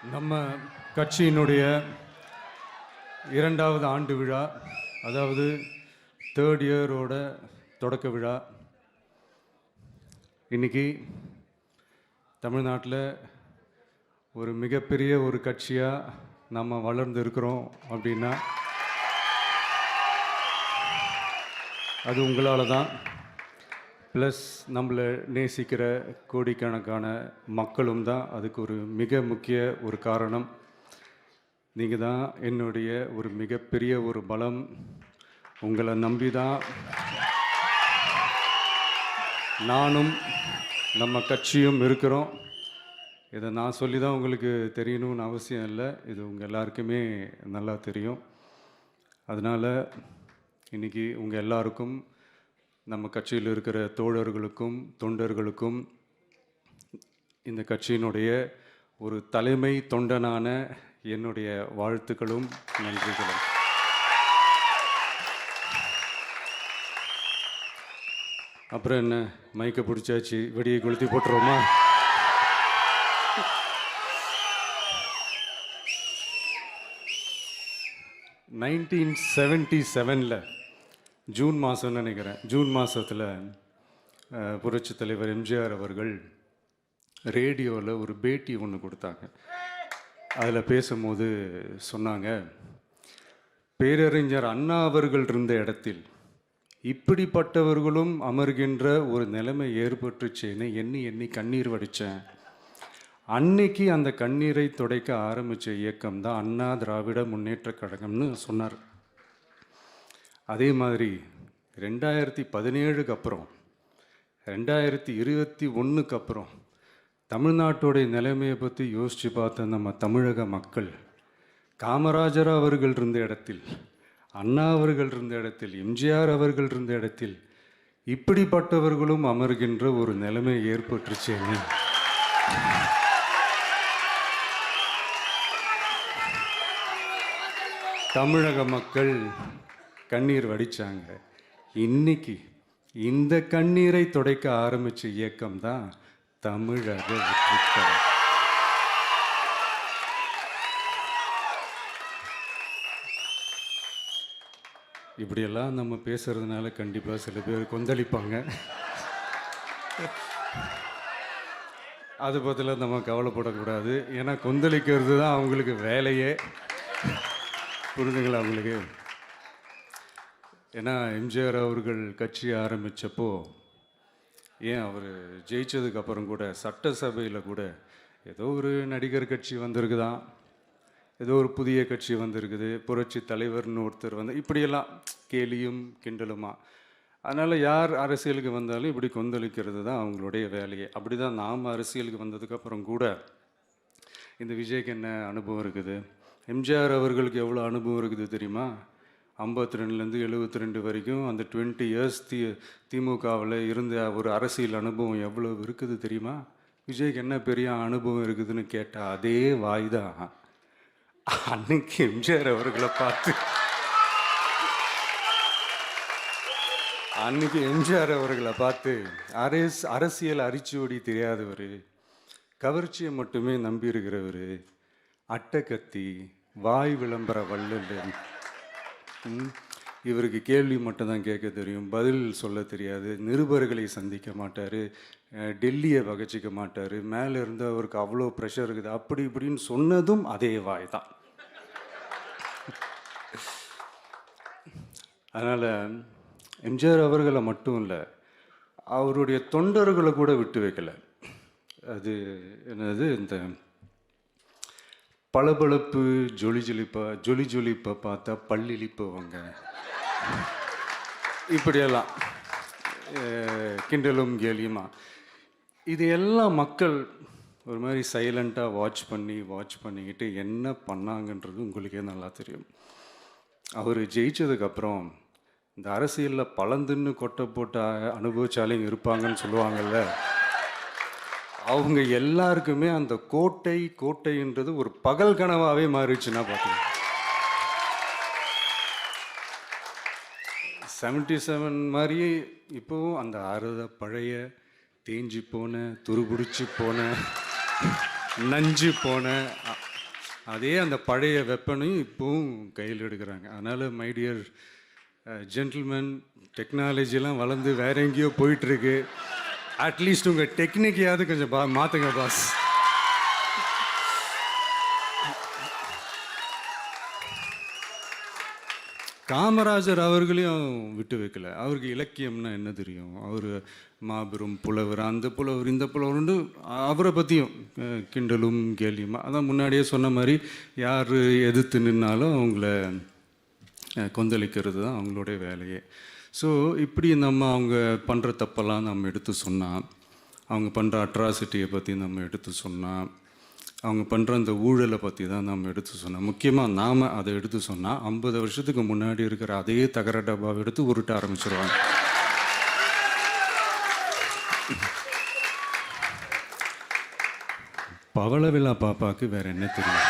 நம்ம கட்சியினுடைய 2வது ஆண்டு விழா, அதாவது 3rd இயரோட தொடக்க விழா இன்னைக்கு தமிழ்நாட்டில் ஒரு மிகப்பெரிய ஒரு கட்சியாக நம்ம வளர்ந்து இருக்கிறோம் அப்படின்னா அது உங்களால் தான். ப்ளஸ் நம்மளை நேசிக்கிற கோடிக்கணக்கான மக்களும் தான் அதுக்கு ஒரு மிக முக்கிய ஒரு காரணம். நீங்கள் தான் என்னுடைய ஒரு மிகப்பெரிய ஒரு பலம். உங்களை நம்பி தான் நானும் நம்ம கட்சியும் இருக்கிறோம். இதை நான் சொல்லி தான் உங்களுக்கு தெரியணும்னு அவசியம் இல்லை, இது உங்கள் எல்லாருக்குமே நல்லா தெரியும். அதனால் இன்றைக்கி உங்கள் எல்லாருக்கும், நம்ம கட்சியில் இருக்கிற தோழர்களுக்கும் தொண்டர்களுக்கும் இந்த கட்சியினுடைய ஒரு தலைமை தொண்டனான என்னுடைய வாழ்த்துக்களும் நன்றிகளும். அப்புறம் என்ன, மைக்கை பிடிச்சாச்சு, வெடியை கொளுத்தி போட்டுருவோமா? (1977) ஜூன் மாதம்னு நினைக்கிறேன், ஜூன் மாதத்தில் புரட்சி தலைவர் எம்ஜிஆர் அவர்கள் ரேடியோவில் ஒரு பேட்டி ஒன்று கொடுத்தாங்க. அதில் பேசும்போது சொன்னாங்க, பேரறிஞர் அண்ணா அவர்கள் இருந்த இடத்தில் இப்படிப்பட்டவர்களும் அமர்கின்ற ஒரு நிலைமை ஏற்பட்டுச்சேன்னு எண்ணி எண்ணி கண்ணீர் வடித்தேன். அன்னைக்கு அந்த கண்ணீரை துடைக்க ஆரம்பித்த இயக்கம் தான் அண்ணா திராவிட முன்னேற்ற கழகம்னு சொன்னார். அதே மாதிரி 2017க்கு அப்புறம் 2021க்கு அப்புறம் தமிழ்நாட்டுடைய நிலைமையை பற்றி யோசித்து பார்த்த நம்ம தமிழக மக்கள் காமராஜர் அவர்கள் இருந்த இடத்தில், அண்ணா அவர்கள் இருந்த இடத்தில், எம்ஜிஆர் அவர்கள் இருந்த இடத்தில் இப்படிப்பட்டவர்களும் அமர்கின்ற ஒரு நிலைமை ஏற்பட்டுருச்சேன்னு தமிழக மக்கள் கண்ணீர் வடித்தாங்க. இன்னைக்கு இந்த கண்ணீரை துடைக்க ஆரம்பித்த இயக்கம் தான் தமிழக வெற்றிக்கழகம். இப்படியெல்லாம் நம்ம பேசுறதுனால கண்டிப்பாக சில பேர் கொந்தளிப்பாங்க. அது பற்றிலாம் நம்ம கவலைப்படக்கூடாது, ஏன்னா கொந்தளிக்கிறது தான் அவங்களுக்கு வேலையே. புரிஞ்சுங்களா அவங்களுக்கு? ஏன்னா எம்ஜிஆர் அவர்கள் கட்சி ஆரம்பித்தப்போ, ஏன் அவர் ஜெயிச்சதுக்கப்புறம் கூட சட்டசபையில் கூட ஏதோ ஒரு நடிகர் கட்சி வந்திருக்குதான், ஏதோ ஒரு புதிய கட்சி வந்திருக்குது, புரட்சி தலைவர்னு ஒருத்தர் வந்து, இப்படியெல்லாம் கேலியும் கிண்டலுமா. அதனால் யார் அரசியலுக்கு வந்தாலும் இப்படி கொந்தளிக்கிறது தான் அவங்களுடைய வேலையே. அப்படி தான் நாம் அரசியலுக்கு வந்ததுக்கப்புறம் கூட இந்த விஜய்க்கு என்ன அனுபவம் இருக்குது, எம்ஜிஆர் அவர்களுக்கு எவ்வளோ அனுபவம் இருக்குது தெரியுமா? 52லேருந்து 72 வரைக்கும் அந்த 20 இயர்ஸ் திமுகவில் இருந்த ஒரு அரசியல் அனுபவம் எவ்வளோ இருக்குது தெரியுமா? விஜய்க்கு என்ன பெரிய அனுபவம் இருக்குதுன்னு கேட்டால் அதே வாய் தான் அன்னைக்கு எம்ஜிஆர் அவர்களை பார்த்து, அன்னைக்கு எம்ஜிஆர் அவர்களை பார்த்து அரசியல் அரிச்சுவடி தெரியாதவர், கவர்ச்சியை மட்டுமே நம்பி இருக்கிறவர், அட்டக்கத்தி, வாய் விளம்பர வள்ளல், இவருக்கு கேள்வி மட்டும்தான் கேட்க தெரியும், பதில் சொல்ல தெரியாது, நிருபர்களை சந்திக்க மாட்டார், டெல்லியை வகச்சிக்க மாட்டார், மேலே இருந்து அவருக்கு அவ்வளோ ப்ரெஷர் இருக்குது, அப்படி இப்படின்னு சொன்னதும் அதே வாய் தான். அதனால் எம்ஜிஆர் அவர்களை மட்டும் இல்லை, அவருடைய தொண்டர்களை கூட விட்டு வைக்கலை. அது என்னது, இந்த பளபளப்பு ஜொலி ஜொலிப்பை பார்த்தா பல்லிழிப்பவங்க, இப்படியெல்லாம் கிண்டலும் கேலியுமா, இதையெல்லாம் மக்கள் ஒரு மாதிரி சைலண்ட்டாக வாட்ச் பண்ணிக்கிட்டு என்ன பண்ணாங்கன்றது உங்களுக்கே நல்லா தெரியும். அவர் ஜெயிச்சதுக்கப்புறம் இந்த அரசியலில் பழந்துன்னு கொட்டை போட்ட அனுபவிச்சாலையும் இருப்பாங்கன்னு சொல்லுவாங்கள்ல, அவங்க எல்லாருக்குமே அந்த கோட்டைன்றது ஒரு பகல் கனவாகவே மாறிடுச்சுன்னா பார்த்துங்க. 77 மாதிரியே இப்போவும் அந்த பழைய தேஞ்சி போன, துருபிடிச்சி போன, நஞ்சு போன அதே அந்த பழைய வெப்பனையும் இப்போவும் கையில் எடுக்கிறாங்க. அதனால் மை டியர் ஜென்டில்மேன், டெக்னாலஜிலாம் வளர்ந்து வேற எங்கேயோ போயிட்டுருக்கு. அட்லீஸ்ட் உங்கள் டெக்னிக்கையாவது கொஞ்சம் மாற்றுங்க பாஸ். காமராஜர் அவர்களையும் விட்டு வைக்கல. அவருக்கு இலக்கியம்னா என்ன தெரியும்? அவர் மாபெரும் புலவர், அந்த புலவர் இந்த புலவர்னு அவரை பற்றியும் கிண்டலும் கேலியுமா. அதான் முன்னாடியே சொன்ன மாதிரி யார் எதிர்த்து நின்னாலும் அவங்கள கொந்தளிக்கிறது தான் அவங்களுடைய வேலையே. ஸோ இப்படி அவங்க பண்ணுற தப்பெல்லாம் நம்ம எடுத்து சொன்னால், அவங்க பண்ணுற அட்ராசிட்டியை பற்றி நம்ம எடுத்து சொன்னால், அவங்க பண்ணுற அந்த ஊழலை பற்றி தான் நம்ம எடுத்து சொன்னோம். முக்கியமாக நாம் அதை எடுத்து சொன்னால் 50 வருஷத்துக்கு முன்னாடி இருக்கிற அதே தகர டப்பாவை எடுத்து உருட்ட ஆரம்பிச்சிருவாங்க. பவள விழா பாப்பாவுக்கு வேற என்ன தெரியும்?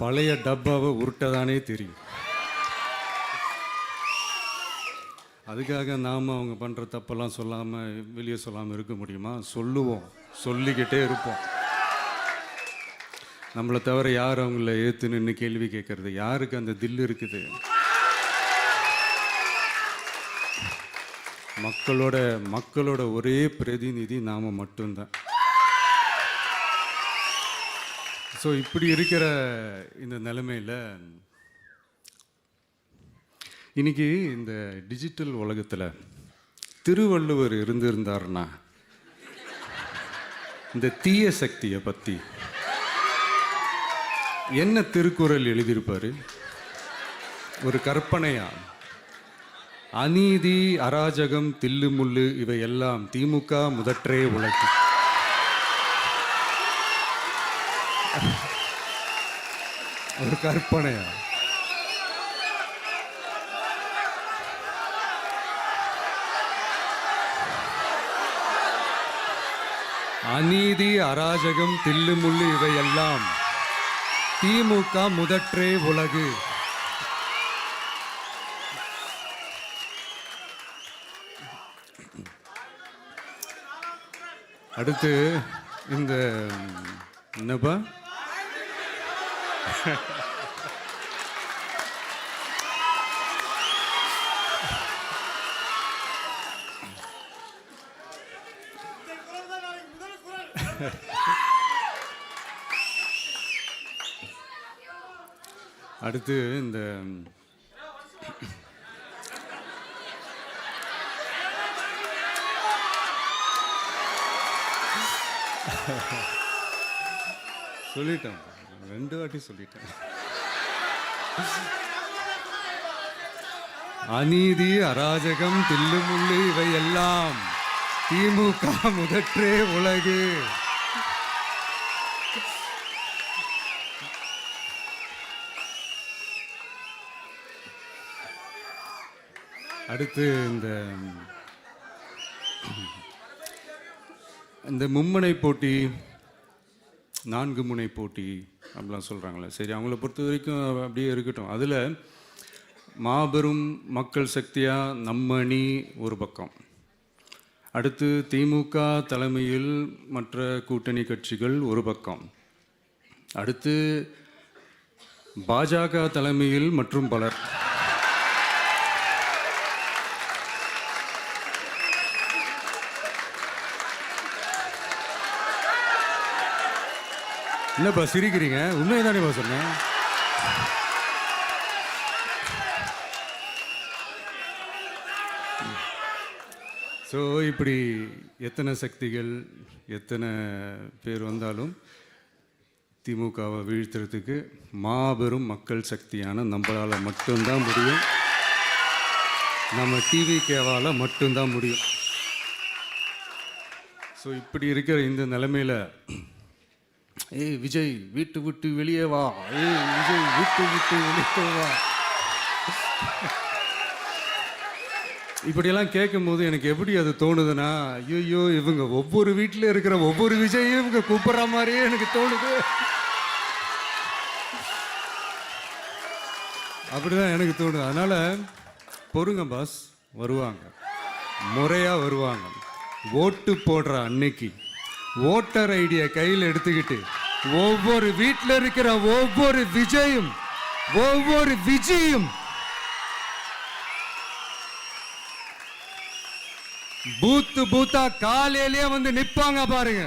பழைய டப்பாவை உருட்டதானே தெரியும். அதுக்காக நாம் அவங்க பண்ணுற தப்பெல்லாம் சொல்லாமல் வெளியே சொல்லாமல் இருக்க முடியுமா? சொல்லுவோம், சொல்லிக்கிட்டே இருப்போம். நம்மளை தவிர யார் அவங்கள ஏற்று நின்று கேள்வி கேட்கறது? யாருக்கு அந்த தில் இருக்குது? மக்களோட ஒரே பிரதிநிதி நாம் மட்டும்தான். ஸோ இப்படி இருக்கிற இந்த நிலைமையில் இன்னைக்கு இந்த டிஜிட்டல் உலகத்தில் திருவள்ளுவர் இருந்திருந்தாருன்னா இந்த தீய சக்தியை பற்றி என்ன திருக்குறள் எழுதியிருப்பார்? ஒரு கற்பனையா, அநீதி, அராஜகம், தில்லுமுள்ளு இவையெல்லாம் திமுக முதற்றே உலகு. ஒரு கற்பனையா? அநீதி, அராஜகம், தில்லுமுள்ளு இவையெல்லாம் திமுக முதற்றே உலகு. அடுத்து இந்த என்னப்பா அடுத்து இந்த சொல்லிட்டேன், 2 வாட்டி சொல்லிட்டேன். அநீதி, அராஜகம், தில்லுமுள்ளு இவையெல்லாம் திமுக முதற்றே உலகு. அடுத்து இந்த மும்முனை போட்டி, 4 முனை போட்டி அப்படிலாம் சொல்கிறாங்களே, சரி அவங்கள பொறுத்த வரைக்கும் அப்படியே இருக்கட்டும். அதில் மாபெரும் மக்கள் சக்தியாக நம்ம அணி ஒரு பக்கம், அடுத்து திமுக தலைமையில் மற்ற கூட்டணி கட்சிகள் ஒரு பக்கம், அடுத்து பாஜக தலைமையில் மற்றும் பலர். என்னப்பா சிரிக்கிறீங்க? உண்மையை தானேப்பா சொன்னேன். ஸோ இப்படி எத்தனை சக்திகள், எத்தனை பேர் வந்தாலும் திமுகவை வீழ்த்துறதுக்கு மாபெரும் மக்கள் சக்தியான நம்மளால் மட்டும்தான் முடியும். நம்ம டிவிகேவால் மட்டும்தான் முடியும். ஸோ இப்படி இருக்கிற இந்த நிலைமையில் ஏய் விஜய் வீட்டு விட்டு வெளியே வா, ஏய் விஜய் வீட்டு விட்டு வெளியே வா, இப்படியெல்லாம் கேட்கும்போது எனக்கு எப்படி அது தோணுதுன்னா, ஐயோ இவங்க ஒவ்வொரு வீட்டில் இருக்கிற ஒவ்வொரு விஜயும் இவங்க கூப்பிட்ற மாதிரியே எனக்கு தோணுது. அப்படிதான் எனக்கு தோணுது. அதனால பொறுங்க பாஸ், வருவாங்க. முறையாக வருவாங்க. ஓட்டு போடுற அன்னைக்கு ஓட்டர் ஐடியை கையில் எடுத்துக்கிட்டு ஒவ்வொரு வீட்டில் இருக்கிற ஒவ்வொரு விஜயும் பூத்தா காலையிலேயே வந்து நிப்பாங்க பாருங்க.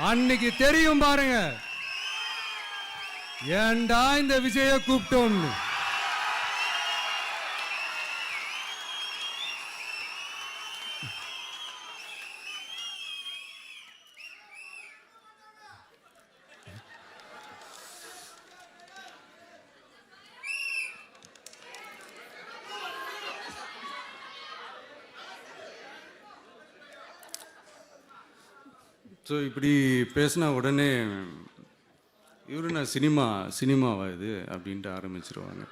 அன்னைக்கு தெரியும் பாருங்க, ஏண்டா இந்த விஜய கூப்பிட்டோம்னு. ஸோ இப்படி பேசினா உடனே இவரு நான் சினிமாவா இது அப்படின்ட்டு ஆரம்பிச்சிருவாங்க.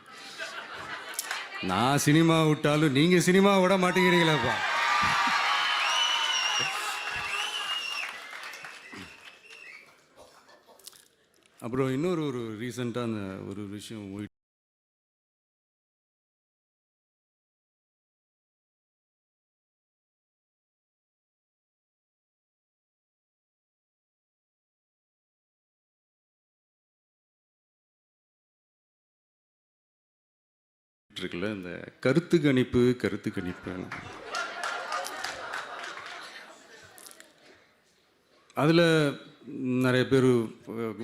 நான் சினிமா விட்டாலும் நீங்கள் சினிமா விட மாட்டேங்கிறீங்களாப்பா. அப்புறம் இன்னொரு ரீசெண்டாக அந்த ஒரு விஷயம் இருக்குல்ல, இந்த கருத்து கணிப்பு அதில் நிறைய பேர்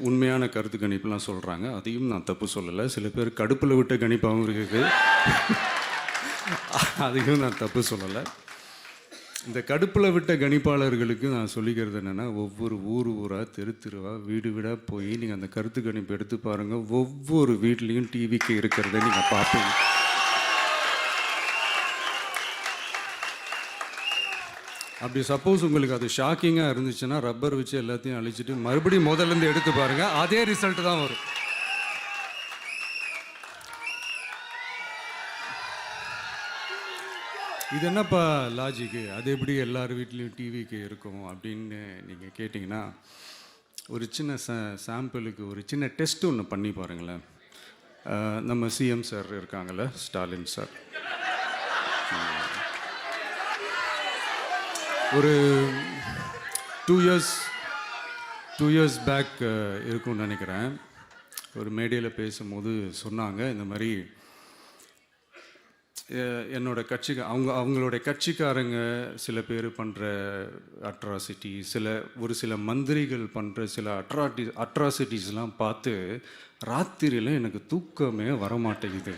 உண்மையான கருத்து கணிப்புலாம் சொல்கிறாங்க. அதையும் நான் தப்பு சொல்லலை. சில பேர் கடுப்பில் விட்ட கணிப்பாகவும் இருக்குது. அதையும் நான் தப்பு சொல்லலை. இந்த கடுப்பில் விட்ட கணிப்பாளர்களுக்கு நான் சொல்லிக்கிறது என்னென்னா, ஒவ்வொரு ஊராக தெருவா வீடு வீடாக போய் நீங்கள் அந்த கருத்து கணிப்பு எடுத்து பாருங்கள். ஒவ்வொரு வீட்லேயும் டிவிக்கு இருக்கிறத நீங்கள் பார்ப்பீங்க. அப்படி சப்போஸ் உங்களுக்கு அது ஷாக்கிங்காக இருந்துச்சுன்னா ரப்பர் வச்சு எல்லாத்தையும் அழிச்சிட்டு மறுபடியும் முதல்லேருந்து எடுத்து பாருங்கள், அதே ரிசல்ட் தான் வரும். இது என்னப்பா லாஜிக்கு, அது எப்படி எல்லார் வீட்லேயும் டிவிக்கு இருக்கும் அப்படின்னு நீங்கள் கேட்டிங்கன்னா, ஒரு சின்ன சாம்பிளுக்கு ஒரு சின்ன டெஸ்ட் ஒன்று பண்ணி பாருங்களேன். நம்ம சிஎம் சார் இருக்காங்கள்ல, ஸ்டாலின் சார், ஒரு 2 இயர்ஸ் பேக் இருக்கும்னு நினைக்கிறேன். ஒரு மேடையில் பேசும்போது சொன்னாங்க, இந்த மாதிரி என்னோட கட்சிக்கு அவங்களுடைய கட்சிக்காரங்க சில பேர் பண்ணுற அட்ராசிட்டி, ஒரு சில மந்திரிகள் பண்ணுற சில அட்ராசிட்டிஸ்லாம் பார்த்து ராத்திரியில் எனக்கு தூக்கமே வரமாட்டேங்குது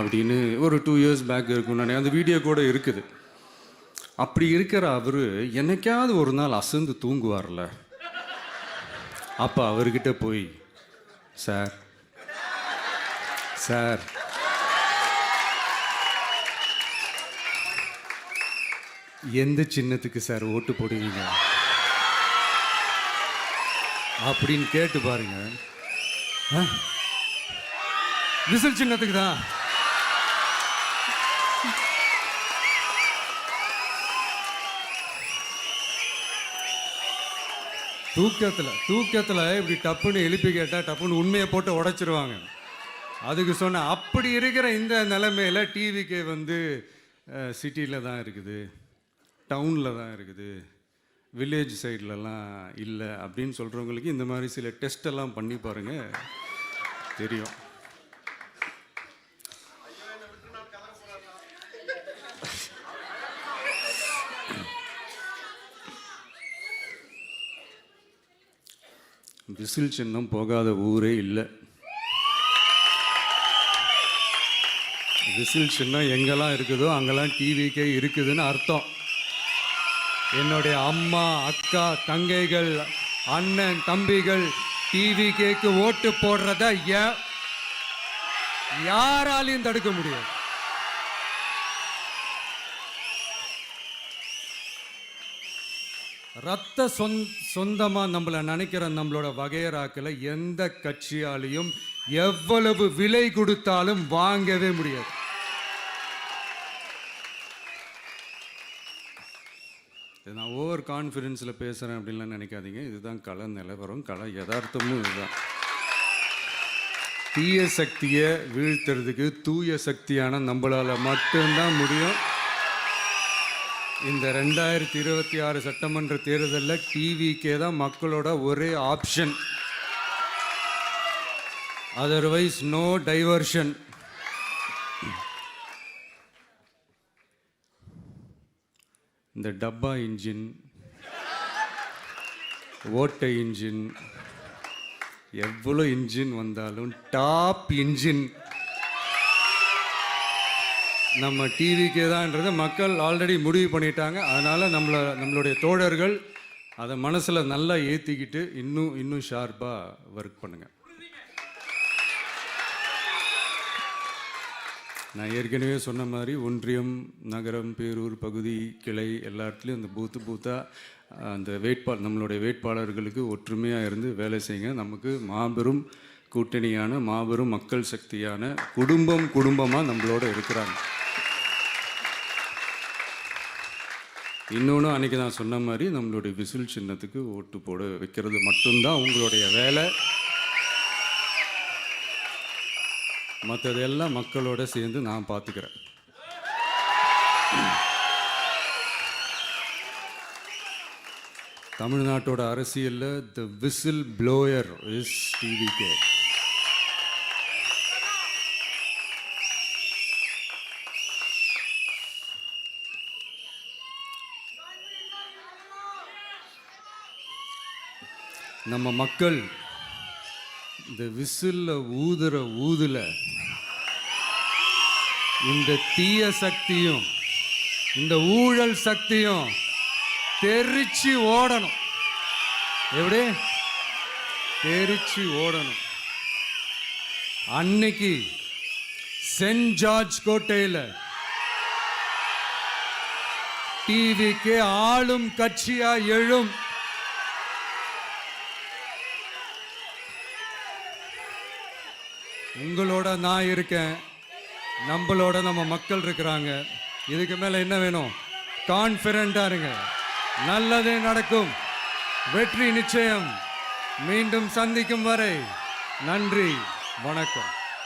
அப்படின்னு ஒரு 2 இயர்ஸ் பேக் இருக்கும்னு நினைக்கிறேன். அந்த வீடியோ கூட இருக்குது. அப்படி இருக்கிற அவர் என்னைக்காவது ஒரு நாள் அசந்து தூங்குவார்ல, அப்போ அவர்கிட்ட போய், சார் எந்த சின்னத்துக்கு சார் ஓட்டு போடுவீங்க அப்படின்னு கேட்டு பாருங்க. விசில் சின்னத்துக்கு தான். தூக்கத்தில் இப்படி டப்புன்னு எழுப்பி கேட்டால் டப்புன்னு உண்மையை போட்டு உடைச்சிருவாங்க. அதுக்கு சொன்ன அப்படி இருக்கிற இந்த நிலைமையில் டிவிக்கு வந்து சிட்டியில் தான் இருக்குது, டவுனில் தான் இருக்குது, வில்லேஜ் சைட்லலாம் இல்லை அப்படின்னு சொல்கிறவங்களுக்கு இந்த மாதிரி சில டெஸ்டெல்லாம் பண்ணி பாருங்கள், தெரியும். விசில் சின்னம் போகாத ஊரே இல்லை. விசில் சின்னம் எங்கெல்லாம் இருக்குதோ அங்கெல்லாம் டிவிக்கே இருக்குதுன்னு அர்த்தம். என்னுடைய அம்மா, அக்கா, தங்கைகள், அண்ணன், தம்பிகள் டிவிக்கேக்கு ஓட்டு போடுறத யாராலையும் தடுக்க முடியாது. ரத்த சொந்தமாக நம்மளை நினைக்கிற நம்மளோட வகையராக்களை எந்த கட்சியாலையும் எவ்வளவு விலை கொடுத்தாலும் வாங்கவே முடியாது. நான் ஓவர் கான்ஃபிடென்ஸில் பேசுகிறேன் அப்படின்லாம் நினைக்காதீங்க. இதுதான் கள நிலவரம், கள யதார்த்தமும் இதுதான். தீய சக்தியை வீழ்த்துறதுக்கு தூய சக்தியான நம்மளால் மட்டும்தான் முடியும். இந்த 2026 சட்டமன்ற தேர்தலில் டிவிக்கே தான் மக்களோட ஒரே ஆப்ஷன். Otherwise no diversion. இந்த டப்பா இன்ஜின், ஓட்டை இன்ஜின், எவ்வளோ இன்ஜின் வந்தாலும் டாப் இன்ஜின் நம்ம டிவிக்கே தான்ன்றதை மக்கள் ஆல்ரெடி முடிவு பண்ணிட்டாங்க. அதனால் நம்மளுடைய தோழர்கள் அதை மனசில் நல்லா ஏற்றிக்கிட்டு இன்னும் ஷார்ப்பாக ஒர்க் பண்ணுங்கள். நான் ஏற்கனவே சொன்ன மாதிரி ஒன்றியம், நகரம், பேரூர், பகுதி, கிளை எல்லா இடத்துலையும் அந்த பூத்தாக அந்த நம்மளுடைய வேட்பாளர்களுக்கு ஒற்றுமையாக இருந்து வேலை செய்யுங்க. நமக்கு மாபெரும் கூட்டணியான மாபெரும் மக்கள் சக்தியான குடும்பமாக நம்மளோட இருக்கிறாங்க. இன்னொன்று அன்றைக்கி நான் சொன்ன மாதிரி நம்மளுடைய விசில் சின்னத்துக்கு ஓட்டு போட வைக்கிறது மட்டும்தான் உங்களுடைய வேலை. மற்றதெல்லாம் மக்களோட சேர்ந்து நான் பார்த்துக்கிறேன். தமிழ்நாட்டோட அரசியலில் த விசில் ப்ளோயர் இஸ் டிவிகே. நம்ம மக்கள் இந்த விசில்ல ஊதுல இந்த தீய சக்தியும் இந்த ஊழல் சக்தியும் தெரிச்சு ஓடணும். எப்படி தெரிச்சு ஓடணும்? அன்னைக்கு சென்ட் ஜார்ஜ் கோட்டையில் டிவிக்கு ஆளும் கட்சியா எழும். உங்களோட நான் இருக்கேன், நம்மளோட நம்ம மக்கள் இருக்கிறாங்க. இதுக்கு மேலே என்ன வேணும்? கான்ஃபிடென்ட்டா இருங்க, நல்லதே நடக்கும், வெற்றி நிச்சயம். மீண்டும் சந்திக்கும் வரை நன்றி, வணக்கம்.